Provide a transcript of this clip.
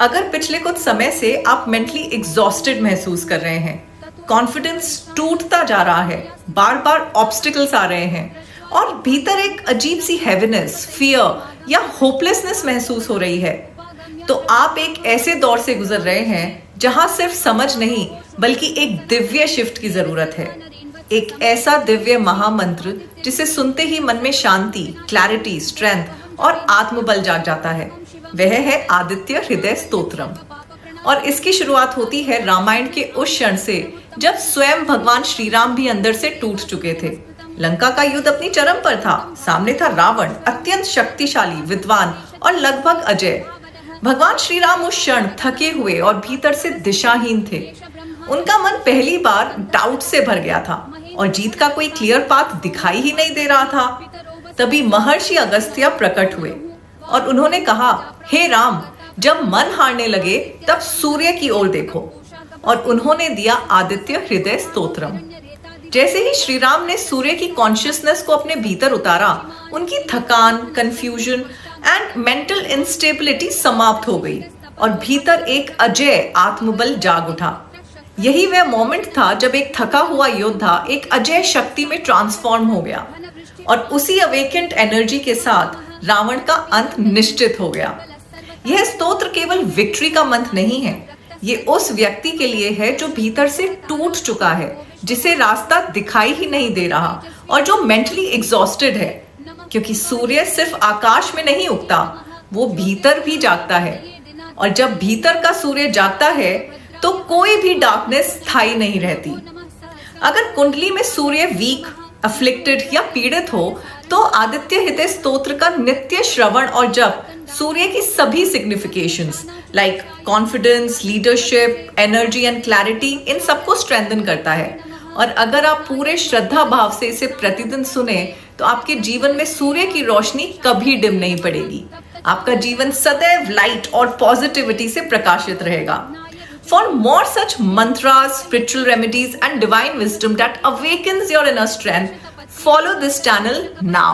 अगर पिछले कुछ समय से आप मेंटली एग्जॉस्टेड महसूस कर रहे हैं, कॉन्फिडेंस टूटता जा रहा है, बार बार ऑब्स्टिकल्स आ रहे हैं और भीतर एक अजीब सी हैवीनेस, फियर या होपलेसनेस महसूस हो रही है, तो आप एक ऐसे दौर से गुजर रहे हैं जहां सिर्फ समझ नहीं बल्कि एक दिव्य शिफ्ट की जरूरत है। एक ऐसा दिव्य महामंत्र जिसे सुनते ही मन में शांति, क्लैरिटी, स्ट्रेंथ और आत्मबल जाग जाता है। वह है आदित्य हृदय स्तोत्रम। और इसकी शुरुआत होती है रामायण के उस क्षण से जब स्वयं भगवान श्री राम भी अंदर से टूट चुके थे। लंका का युद्ध अपनी चरम पर था। सामने था रावण, अत्यंत शक्तिशाली, विद्वान और लगभग अजय। भगवान श्री राम उस क्षण थके हुए और भीतर से दिशाहीन थे। उनका मन पहली बार डाउट से भर गया था और जीत का कोई क्लियर पाथ दिखाई ही नहीं दे रहा था। तभी महर्षि अगस्त्य प्रकट हुए और उन्होंने कहा, हे राम, जब मन हारने लगे तब सूर्य की ओर देखो। और उन्होंने दिया आदित्य हृदय स्तोत्रम। जैसे ही श्री राम ने सूर्य की कॉन्शियसनेस को अपने भीतर उतारा, उनकी थकान, कंफ्यूजन एंड मेंटल इंस्टेबिलिटी समाप्त हो गई और भीतर एक अजय आत्मबल जाग उठा। यही वह मोमेंट था जब एक थका हुआ योद्धा एक अजय शक्ति में ट्रांसफॉर्म हो गया और उसी अवेकेंट एनर्जी के साथ रावण का अंत निश्चित हो गया। यह स्तोत्र केवल विक्ट्री का मंत्र नहीं है, ये उस व्यक्ति के लिए है जो भीतर से टूट चुका है, जिसे रास्ता दिखाई ही नहीं दे रहा और जो मेंटली एग्जॉस्टेड है। क्योंकि सूर्य सिर्फ आकाश में नहीं उगता, वो भीतर भी जागता है और जब भीतर का सूर्य जागता है तो कोई भी डार्कनेस स्थायी नहीं रहती। अगर कुंडली में सूर्य वीक, अफ्लिक्टेड या पीड़ित हो तो आदित्य हृदय स्तोत्र का नित्य श्रवण और जप सूर्य की सभी significations like confidence, leadership, energy and clarity, इन सबको स्ट्रेंथन करता है। और अगर आप पूरे श्रद्धा भाव से इसे प्रतिदिन सुने तो आपके जीवन में सूर्य की रोशनी कभी डिम नहीं पड़ेगी। आपका जीवन सदैव लाइट और पॉजिटिविटी से प्रकाशित रहेगा। For more such mantras, spiritual remedies and divine wisdom that awakens your inner strength, follow this channel now.